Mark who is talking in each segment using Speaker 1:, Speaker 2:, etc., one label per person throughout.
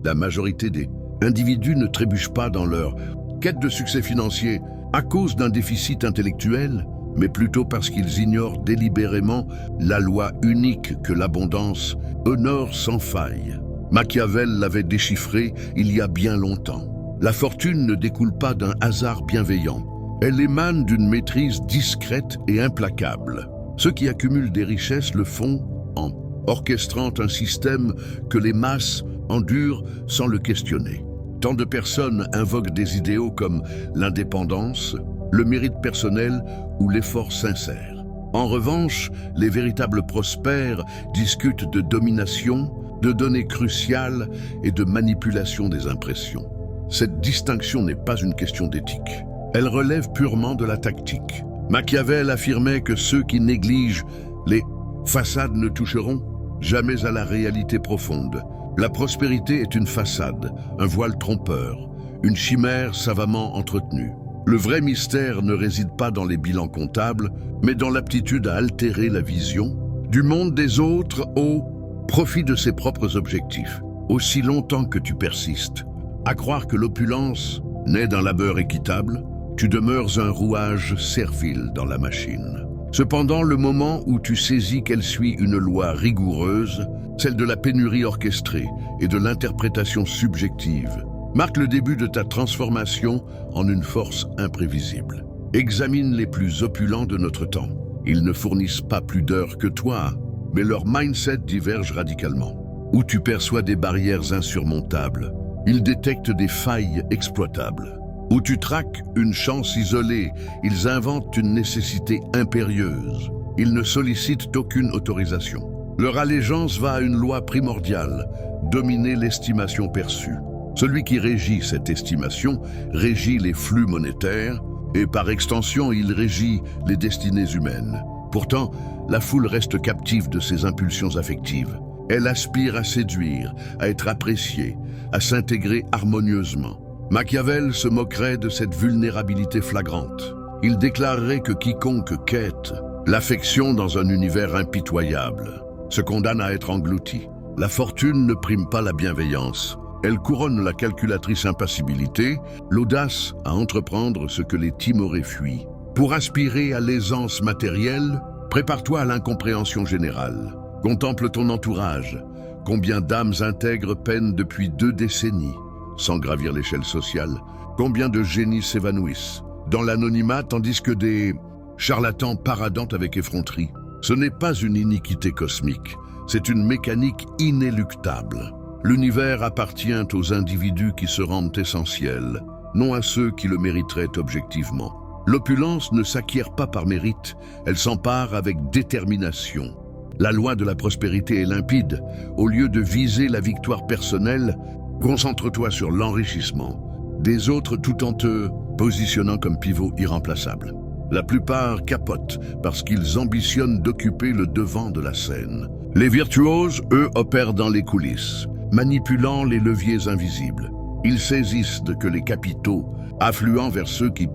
Speaker 1: La majorité des individus ne trébuchent pas dans leur quête de succès financier à cause d'un déficit intellectuel, mais plutôt parce qu'ils ignorent délibérément la loi unique que l'abondance honore sans faille. Machiavel l'avait déchiffré il y a bien longtemps. La fortune ne découle pas d'un hasard bienveillant. Elle émane d'une maîtrise discrète et implacable. Ceux qui accumulent des richesses le font en orchestrant un système que les masses endurent sans le questionner. Tant de personnes invoquent des idéaux comme l'indépendance, le mérite personnel ou l'effort sincère. En revanche, les véritables prospères discutent de domination, de données cruciales et de manipulation des impressions. Cette distinction n'est pas une question d'éthique. Elle relève purement de la tactique. Machiavel affirmait que ceux qui négligent les façades ne toucheront jamais à la réalité profonde. La prospérité est une façade, un voile trompeur, une chimère savamment entretenue. Le vrai mystère ne réside pas dans les bilans comptables, mais dans l'aptitude à altérer la vision du monde des autres au profit de ses propres objectifs. Aussi longtemps que tu persistes à croire que l'opulence naît d'un labeur équitable, tu demeures un rouage servile dans la machine. Cependant, le moment où tu saisis qu'elle suit une loi rigoureuse, celle de la pénurie orchestrée et de l'interprétation subjective, marque le début de ta transformation en une force imprévisible. Examine les plus opulents de notre temps. Ils ne fournissent pas plus d'heures que toi, mais leur mindset diverge radicalement. Où tu perçois des barrières insurmontables, ils détectent des failles exploitables. Où tu traques une chance isolée, ils inventent une nécessité impérieuse. Ils ne sollicitent aucune autorisation. Leur allégeance va à une loi primordiale, dominer l'estimation perçue. Celui qui régit cette estimation régit les flux monétaires et par extension, il régit les destinées humaines. Pourtant, la foule reste captive de ses impulsions affectives. Elle aspire à séduire, à être appréciée, à s'intégrer harmonieusement. Machiavel se moquerait de cette vulnérabilité flagrante. Il déclarerait que quiconque quête l'affection dans un univers impitoyable se condamne à être englouti. La fortune ne prime pas la bienveillance. Elle couronne la calculatrice impassibilité, l'audace à entreprendre ce que les timorés fuient. Pour aspirer à l'aisance matérielle, prépare-toi à l'incompréhension générale. Contemple ton entourage. Combien d'âmes intègres peinent depuis 2 décennies sans gravir l'échelle sociale? Combien de génies s'évanouissent dans l'anonymat tandis que des charlatans paradent avec effronterie? Ce n'est pas une iniquité cosmique, c'est une mécanique inéluctable. L'univers appartient aux individus qui se rendent essentiels, non à ceux qui le mériteraient objectivement. L'opulence ne s'acquiert pas par mérite, elle s'empare avec détermination. La loi de la prospérité est limpide. Au lieu de viser la victoire personnelle, concentre-toi sur l'enrichissement des autres tout en te positionnant comme pivot irremplaçable. La plupart capotent parce qu'ils ambitionnent d'occuper le devant de la scène. Les virtuoses, eux, opèrent dans les coulisses, manipulant les leviers invisibles. Ils saisissent que les capitaux, affluant vers ceux qui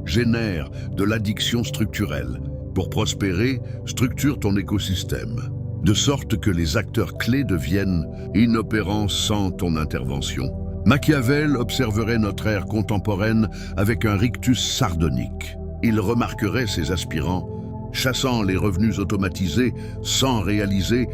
Speaker 1: génèrent de l'addiction structurelle. Pour prospérer, structure ton écosystème, de sorte que les acteurs clés deviennent inopérants sans ton intervention. Machiavel observerait notre ère contemporaine avec un rictus sardonique. Il remarquerait ces aspirants chassant les revenus automatisés sans réaliser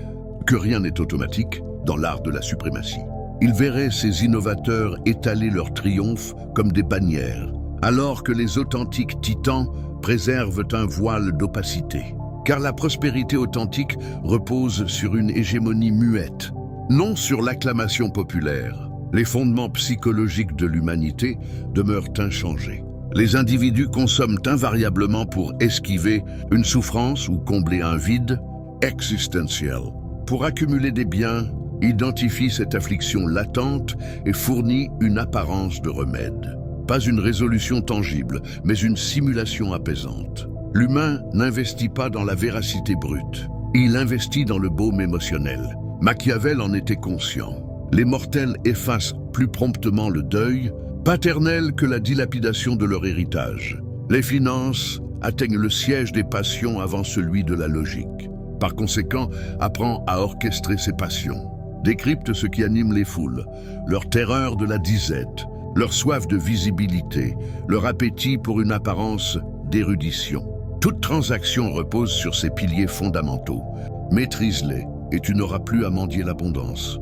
Speaker 1: que rien n'est automatique dans l'art de la suprématie. Il verrait ces innovateurs étaler leur triomphe comme des bannières, alors que les authentiques titans préservent un voile d'opacité. Car la prospérité authentique repose sur une hégémonie muette, non sur l'acclamation populaire. Les fondements psychologiques de l'humanité demeurent inchangés. Les individus consomment invariablement pour esquiver une souffrance ou combler un vide existentiel. Pour accumuler des biens, identifie cette affliction latente et fournit une apparence de remède. Pas une résolution tangible, mais une simulation apaisante. L'humain n'investit pas dans la véracité brute. Il investit dans le baume émotionnel. Machiavel en était conscient. Les mortels effacent plus promptement le deuil paternel que la dilapidation de leur héritage. Les finances atteignent le siège des passions avant celui de la logique. Par conséquent, apprends à orchestrer ses passions. décrypte ce qui anime les foules, leur terreur de la disette, leur soif de visibilité, leur appétit pour une apparence d'érudition. Toute transaction repose sur ces piliers fondamentaux. Maîtrise-les et tu n'auras plus à mendier l'abondance.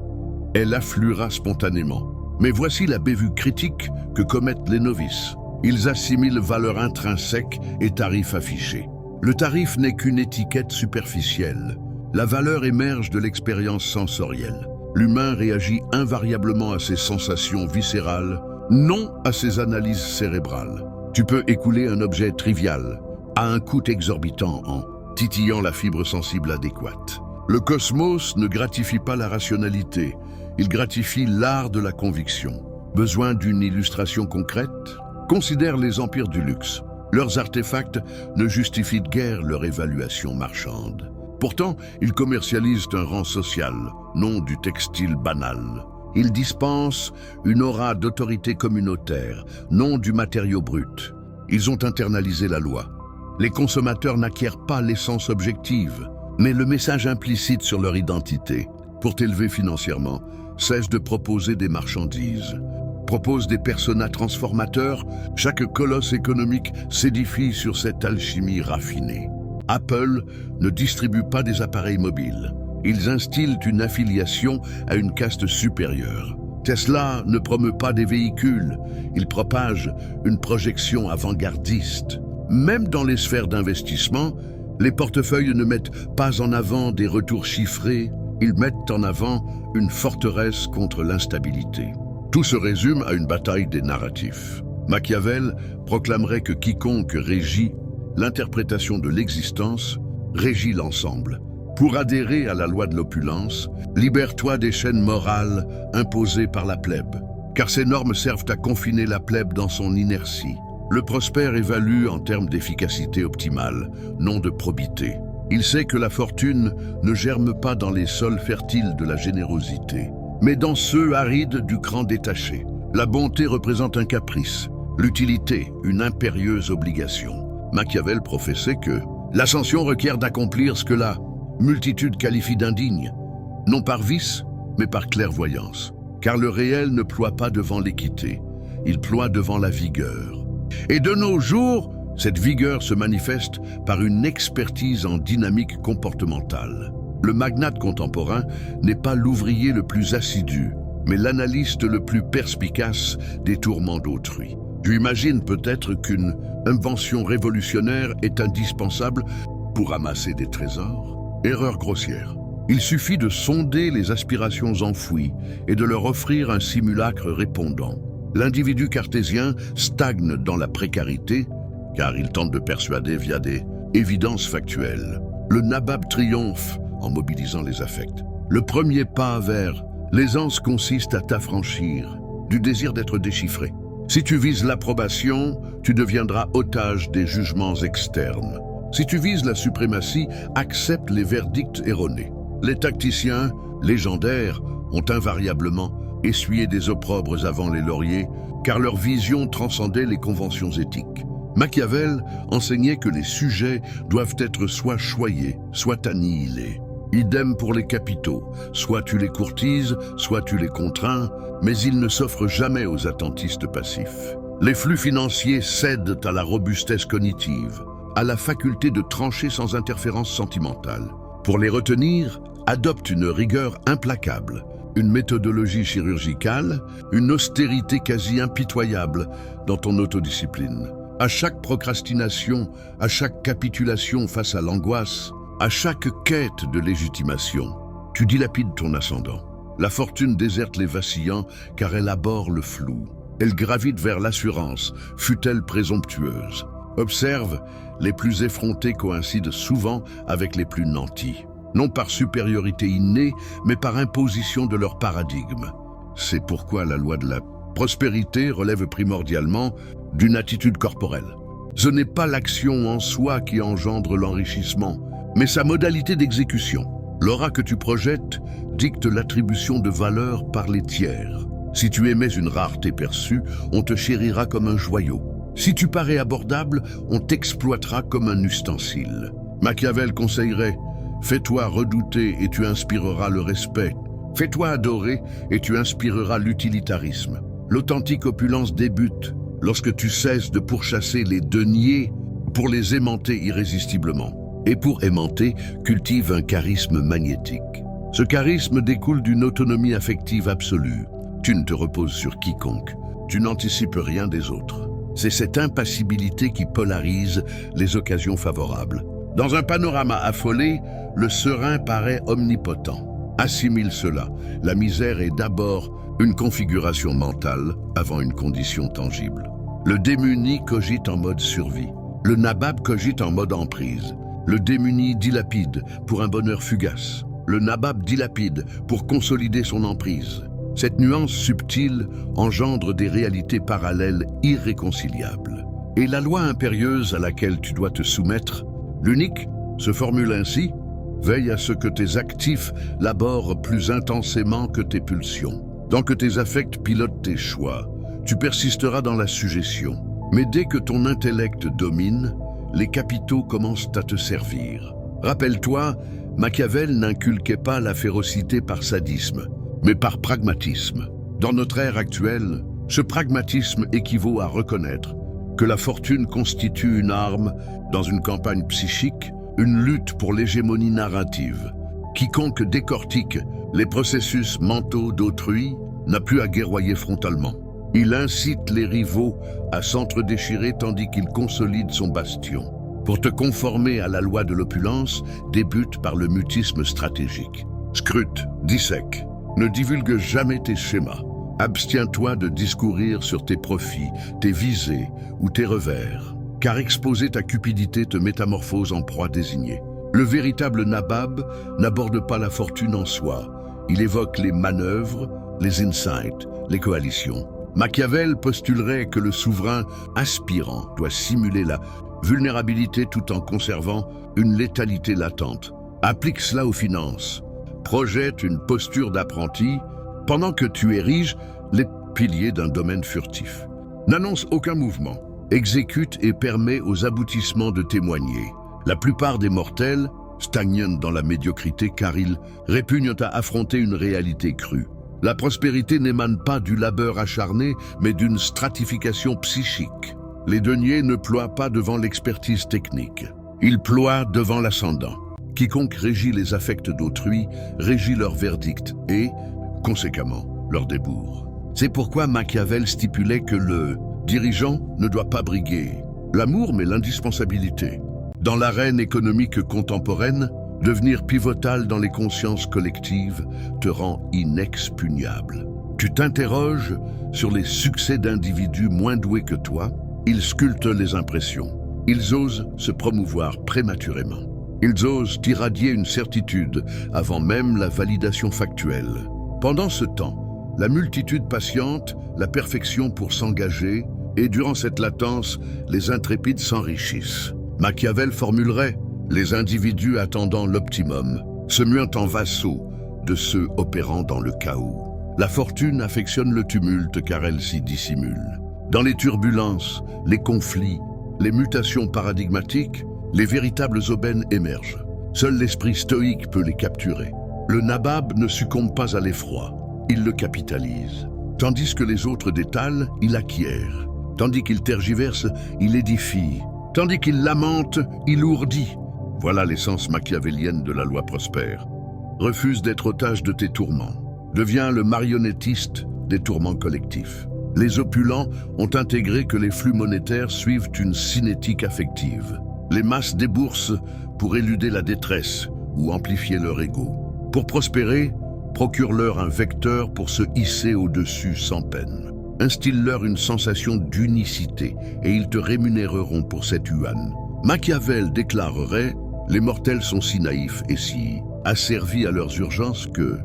Speaker 1: Elle affluera spontanément. Mais voici la bévue critique que commettent les novices. Ils assimilent valeur intrinsèque et tarif affiché. Le tarif n'est qu'une étiquette superficielle. La valeur émerge de l'expérience sensorielle. L'humain réagit invariablement à ses sensations viscérales, non à ses analyses cérébrales. Tu peux écouler un objet trivial à un coût exorbitant en titillant la fibre sensible adéquate. Le cosmos ne gratifie pas la rationalité, il gratifie l'art de la conviction. Besoin d'une illustration concrète? Considère les empires du luxe. Leurs artefacts ne justifient guère leur évaluation marchande. Pourtant, ils commercialisent un rang social, non du textile banal. Ils dispensent une aura d'autorité communautaire, non du matériau brut. Ils ont internalisé la loi. Les consommateurs n'acquièrent pas l'essence objective, mais le message implicite sur leur identité. Pour t'élever financièrement, cesse de proposer des marchandises. Propose des personas transformateurs, chaque colosse économique s'édifie sur cette alchimie raffinée. Apple ne distribue pas des appareils mobiles. Ils instillent une affiliation à une caste supérieure. Tesla ne promeut pas des véhicules, il propage une projection avant-gardiste. Même dans les sphères d'investissement, les portefeuilles ne mettent pas en avant des retours chiffrés, ils mettent en avant une forteresse contre l'instabilité. Tout se résume à une bataille des narratifs. Machiavel proclamerait que quiconque régit l'interprétation de l'existence régit l'ensemble. Pour adhérer à la loi de l'opulence, libère-toi des chaînes morales imposées par la plèbe, car ces normes servent à confiner la plèbe dans son inertie. Le prospère évalue en termes d'efficacité optimale, non de probité. Il sait que la fortune ne germe pas dans les sols fertiles de la générosité, mais dans ceux arides du cran détaché. La bonté représente un caprice, l'utilité une impérieuse obligation. Machiavel professait que l'ascension requiert d'accomplir ce que la multitude qualifie d'indigne, non par vice, mais par clairvoyance. Car le réel ne ploie pas devant l'équité, il ploie devant la vigueur. Et de nos jours, cette vigueur se manifeste par une expertise en dynamique comportementale. Le magnate contemporain n'est pas l'ouvrier le plus assidu, mais l'analyste le plus perspicace des tourments d'autrui. Tu imagines peut-être qu'une invention révolutionnaire est indispensable pour amasser des trésors? Erreur grossière. Il suffit de sonder les aspirations enfouies et de leur offrir un simulacre répondant. L'individu cartésien stagne dans la précarité, car il tente de persuader via des évidences factuelles. Le nabab triomphe en mobilisant les affects. Le premier pas vers l'aisance consiste à t'affranchir du désir d'être déchiffré. Si tu vises l'approbation, tu deviendras otage des jugements externes. Si tu vises la suprématie, accepte les verdicts erronés. Les tacticiens, légendaires, ont invariablement essuyé des opprobres avant les lauriers, car leur vision transcendait les conventions éthiques. Machiavel enseignait que les sujets doivent être soit choyés, soit annihilés. Idem pour les capitaux, soit tu les courtises, soit tu les contrains, mais ils ne s'offrent jamais aux attentistes passifs. Les flux financiers cèdent à la robustesse cognitive, à la faculté de trancher sans interférence sentimentale. Pour les retenir, adopte une rigueur implacable, une méthodologie chirurgicale, une austérité quasi impitoyable dans ton autodiscipline. À chaque procrastination, à chaque capitulation face à l'angoisse, à chaque quête de légitimation, tu dilapides ton ascendant. La fortune déserte les vacillants car elle abhorre le flou. Elle gravite vers l'assurance, fût-elle présomptueuse. Observe, les plus effrontés coïncident souvent avec les plus nantis. Non par supériorité innée, mais par imposition de leur paradigme. C'est pourquoi la loi de la prospérité relève primordialement d'une attitude corporelle. Ce n'est pas l'action en soi qui engendre l'enrichissement, mais sa modalité d'exécution. L'aura que tu projettes dicte l'attribution de valeur par les tiers. Si tu aimais une rareté perçue, on te chérira comme un joyau. Si tu parais abordable, on t'exploitera comme un ustensile. Machiavel conseillerait: fais-toi redouter et tu inspireras le respect. Fais-toi adorer et tu inspireras l'utilitarisme. L'authentique opulence débute lorsque tu cesses de pourchasser les deniers pour les aimanter irrésistiblement. Et pour aimanter, cultive un charisme magnétique. Ce charisme découle d'une autonomie affective absolue. Tu ne te reposes sur quiconque. Tu n'anticipes rien des autres. C'est cette impassibilité qui polarise les occasions favorables. Dans un panorama affolé, le serein paraît omnipotent. Assimile cela. La misère est d'abord une configuration mentale avant une condition tangible. Le démuni cogite en mode survie. Le nabab cogite en mode emprise. Le démuni dilapide pour un bonheur fugace. Le nabab dilapide pour consolider son emprise. Cette nuance subtile engendre des réalités parallèles irréconciliables. Et la loi impérieuse à laquelle tu dois te soumettre, l'unique, se formule ainsi: veille à ce que tes actifs laborent plus intensément que tes pulsions. Tant que tes affects pilotent tes choix, tu persisteras dans la sujétion. Mais dès que ton intellect domine, les capitaux commencent à te servir. Rappelle-toi, Machiavel n'inculquait pas la férocité par sadisme, mais par pragmatisme. Dans notre ère actuelle, ce pragmatisme équivaut à reconnaître que la fortune constitue une arme dans une campagne psychique, une lutte pour l'hégémonie narrative. Quiconque décortique les processus mentaux d'autrui n'a plus à guerroyer frontalement. Il incite les rivaux à s'entre-déchirer tandis qu'il consolide son bastion. Pour te conformer à la loi de l'opulence, débute par le mutisme stratégique. Scrute, dissèque. Ne divulgue jamais tes schémas. Abstiens-toi de discourir sur tes profits, tes visées ou tes revers, car exposer ta cupidité te métamorphose en proie désignée. Le véritable nabab n'aborde pas la fortune en soi. Il évoque les manœuvres, les insights, les coalitions. Machiavel postulerait que le souverain aspirant doit simuler la vulnérabilité tout en conservant une létalité latente. Applique cela aux finances. Projette une posture d'apprenti pendant que tu ériges les piliers d'un domaine furtif. N'annonce aucun mouvement. Exécute et permet aux aboutissements de témoigner. La plupart des mortels stagnent dans la médiocrité car ils répugnent à affronter une réalité crue. La prospérité n'émane pas du labeur acharné, mais d'une stratification psychique. Les deniers ne ploient pas devant l'expertise technique. Ils ploient devant l'ascendant. Quiconque régit les affects d'autrui régit leur verdict et, conséquemment, leur débours. C'est pourquoi Machiavel stipulait que le dirigeant ne doit pas briguer l'amour mais l'indispensabilité. Dans l'arène économique contemporaine, devenir pivotal dans les consciences collectives te rend inexpugnable. Tu t'interroges sur les succès d'individus moins doués que toi. Ils sculptent les impressions. Ils osent se promouvoir prématurément. Ils osent irradier une certitude avant même la validation factuelle. Pendant ce temps, la multitude patiente la perfection pour s'engager et durant cette latence, les intrépides s'enrichissent. Machiavel formulerait: les individus attendant l'optimum, se muant en vassaux de ceux opérant dans le chaos. La fortune affectionne le tumulte car elle s'y dissimule. Dans les turbulences, les conflits, les mutations paradigmatiques, les véritables aubaines émergent. Seul l'esprit stoïque peut les capturer. Le nabab ne succombe pas à l'effroi, il le capitalise. Tandis que les autres détalent, il acquiert. Tandis qu'il tergiverse, il édifie. Tandis qu'il lamente, il ourdit. Voilà l'essence machiavélienne de la loi prospère. Refuse d'être otage de tes tourments. Deviens le marionnettiste des tourments collectifs. Les opulents ont intégré que les flux monétaires suivent une cinétique affective. Les masses déboursent pour éluder la détresse ou amplifier leur ego. Pour prospérer, procure-leur un vecteur pour se hisser au-dessus sans peine. Instille-leur une sensation d'unicité et ils te rémunéreront pour cette huane. Machiavel déclarerait: les mortels sont si naïfs et si asservis à leurs urgences que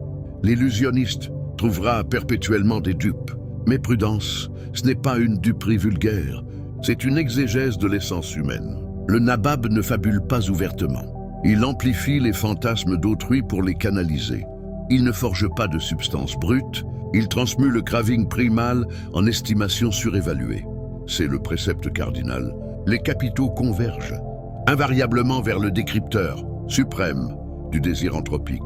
Speaker 1: l'illusionniste trouvera perpétuellement des dupes. Mais prudence, ce n'est pas une duperie vulgaire, c'est une exégèse de l'essence humaine. Le nabab ne fabule pas ouvertement. Il amplifie les fantasmes d'autrui pour les canaliser. Il ne forge pas de substance brute, il transmue le craving primal en estimation surévaluée. C'est le précepte cardinal. Les capitaux convergent, invariablement vers le décrypteur suprême du désir anthropique.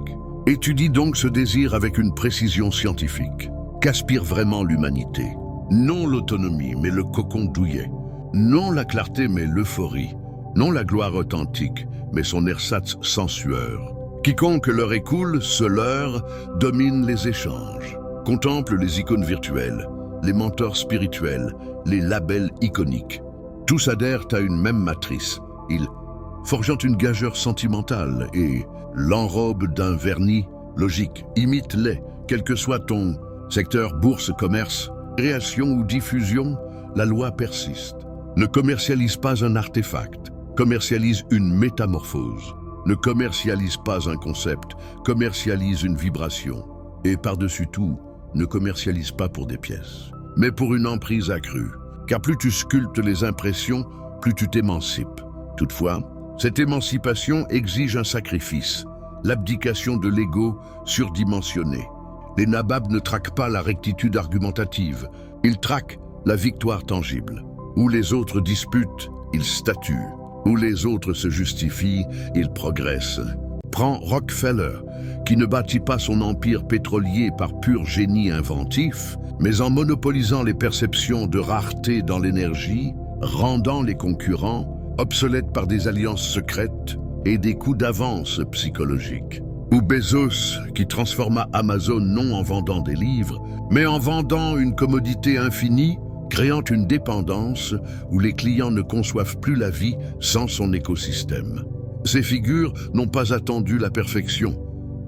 Speaker 1: Étudie donc ce désir avec une précision scientifique. Qu'aspire vraiment l'humanité? Non l'autonomie, mais le cocon douillet. Non la clarté, mais l'euphorie. Non la gloire authentique, mais son ersatz sans sueur. Quiconque leur écoule, ce leur, domine les échanges. Contemple les icônes virtuelles, les mentors spirituels, les labels iconiques. Tous adhèrent à une même matrice. Ils, forgeant une gageure sentimentale et l'enrobe d'un vernis logique, imite-les, quel que soit ton secteur, bourse, commerce, création ou diffusion, la loi persiste. Ne commercialise pas un artefact, commercialise une métamorphose. Ne commercialise pas un concept, commercialise une vibration. Et par-dessus tout, ne commercialise pas pour des pièces, mais pour une emprise accrue. Car plus tu sculptes les impressions, plus tu t'émancipes. Toutefois, cette émancipation exige un sacrifice, l'abdication de l'ego surdimensionné. Les nababs ne traquent pas la rectitude argumentative, ils traquent la victoire tangible. Où les autres disputent, ils statuent. Où les autres se justifient, ils progressent. Prends Rockefeller, qui ne bâtit pas son empire pétrolier par pur génie inventif, mais en monopolisant les perceptions de rareté dans l'énergie, rendant les concurrents obsolètes par des alliances secrètes et des coups d'avance psychologiques. Ou Bezos, qui transforma Amazon non en vendant des livres, mais en vendant une commodité infinie, créant une dépendance où les clients ne conçoivent plus la vie sans son écosystème. Ces figures n'ont pas attendu la perfection.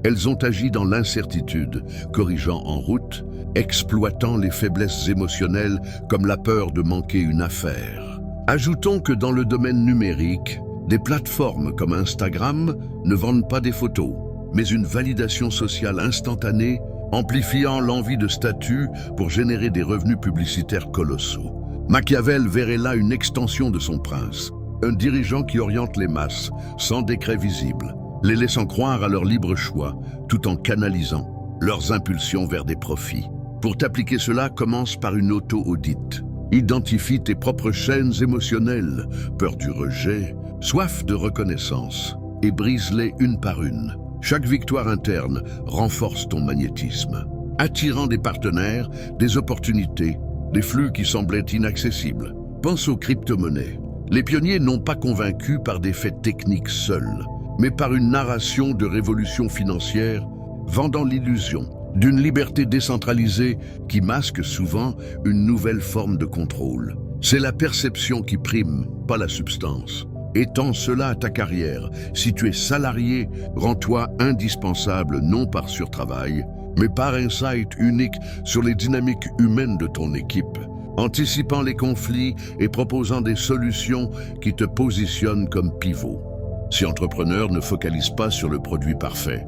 Speaker 1: Elles ont agi dans l'incertitude, corrigeant en route, exploitant les faiblesses émotionnelles comme la peur de manquer une affaire. Ajoutons que dans le domaine numérique, des plateformes comme Instagram ne vendent pas des photos, mais une validation sociale instantanée, amplifiant l'envie de statut pour générer des revenus publicitaires colossaux. Machiavel verrait là une extension de son prince, un dirigeant qui oriente les masses, sans décret visible, les laissant croire à leur libre choix, tout en canalisant leurs impulsions vers des profits. Pour t'appliquer cela, commence par une auto-audite. Identifie tes propres chaînes émotionnelles, peur du rejet, soif de reconnaissance, et brise-les une par une. Chaque victoire interne renforce ton magnétisme, attirant des partenaires, des opportunités, des flux qui semblaient inaccessibles. Pense aux crypto-monnaies. Les pionniers n'ont pas convaincu par des faits techniques seuls, mais par une narration de révolution financière vendant l'illusion d'une liberté décentralisée qui masque souvent une nouvelle forme de contrôle. C'est la perception qui prime, pas la substance. Étends cela à ta carrière. Si tu es salarié, rends-toi indispensable non par surtravail, mais par insight unique sur les dynamiques humaines de ton équipe, anticipant les conflits et proposant des solutions qui te positionnent comme pivot. Si entrepreneur, ne focalise pas sur le produit parfait.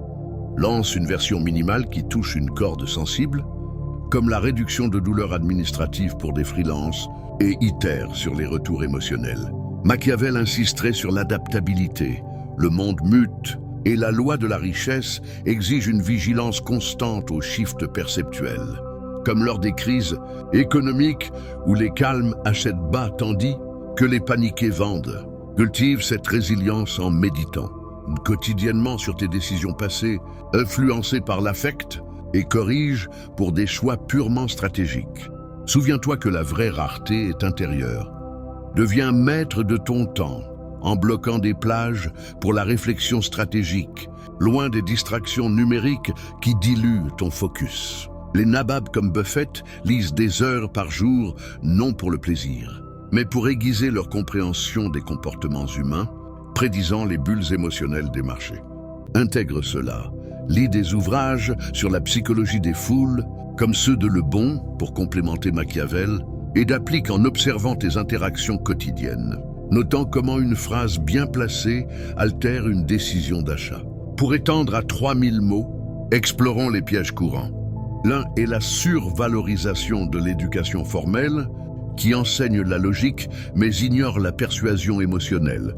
Speaker 1: Lance une version minimale qui touche une corde sensible, comme la réduction de douleurs administratives pour des freelances, et itère sur les retours émotionnels. Machiavel insisterait sur l'adaptabilité. Le monde mute et la loi de la richesse exige une vigilance constante aux shifts perceptuels. Comme lors des crises économiques où les calmes achètent bas tandis que les paniqués vendent. Cultive cette résilience en méditant quotidiennement sur tes décisions passées, influencées par l'affect, et corrige pour des choix purement stratégiques. Souviens-toi que la vraie rareté est intérieure. Deviens maître de ton temps en bloquant des plages pour la réflexion stratégique, loin des distractions numériques qui diluent ton focus. Les nababs comme Buffett lisent des heures par jour, non pour le plaisir, mais pour aiguiser leur compréhension des comportements humains, prédisant les bulles émotionnelles des marchés. Intègre cela. Lis des ouvrages sur la psychologie des foules, comme ceux de Le Bon, pour complémenter Machiavel, et d'applique en observant tes interactions quotidiennes, notant comment une phrase bien placée altère une décision d'achat. Pour étendre à 3000 mots, explorons les pièges courants. L'un est la survalorisation de l'éducation formelle, qui enseigne la logique mais ignore la persuasion émotionnelle.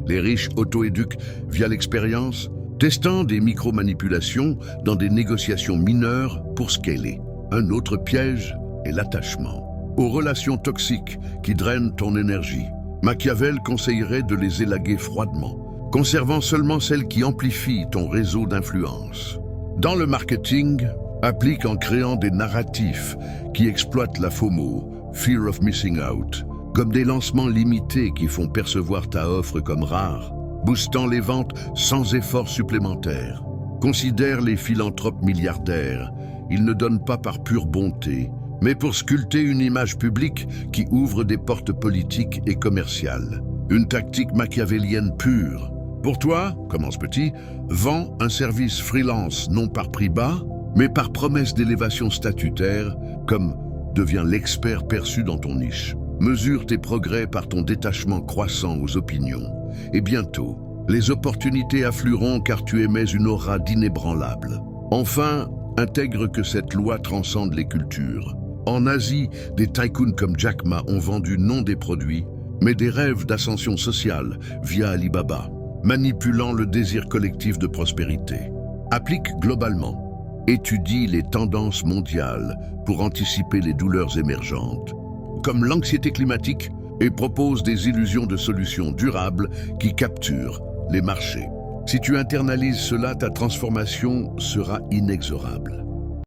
Speaker 1: Les riches auto-éduquent via l'expérience, testant des micro-manipulations dans des négociations mineures pour scaler. Un autre piège est l'attachement. Aux relations toxiques qui drainent ton énergie, Machiavel conseillerait de les élaguer froidement, conservant seulement celles qui amplifient ton réseau d'influence. Dans le marketing, applique en créant des narratifs qui exploitent la FOMO, Fear of Missing Out, comme des lancements limités qui font percevoir ta offre comme rare, boostant les ventes sans effort supplémentaire. Considère les philanthropes milliardaires. Ils ne donnent pas par pure bonté, mais pour sculpter une image publique qui ouvre des portes politiques et commerciales. Une tactique machiavélienne pure. Pour toi, commence petit, vends un service freelance non par prix bas, mais par promesse d'élévation statutaire, comme deviens l'expert perçu dans ton niche. Mesure tes progrès par ton détachement croissant aux opinions. Et bientôt, les opportunités afflueront car tu émets une aura d'inébranlable. Enfin, intègre que cette loi transcende les cultures. En Asie, des tycoons comme Jack Ma ont vendu non des produits, mais des rêves d'ascension sociale via Alibaba, manipulant le désir collectif de prospérité. Applique globalement. Étudie les tendances mondiales pour anticiper les douleurs émergentes, comme l'anxiété climatique, et propose des illusions de solutions durables qui capturent les marchés. Si tu internalises cela, ta transformation sera inexorable.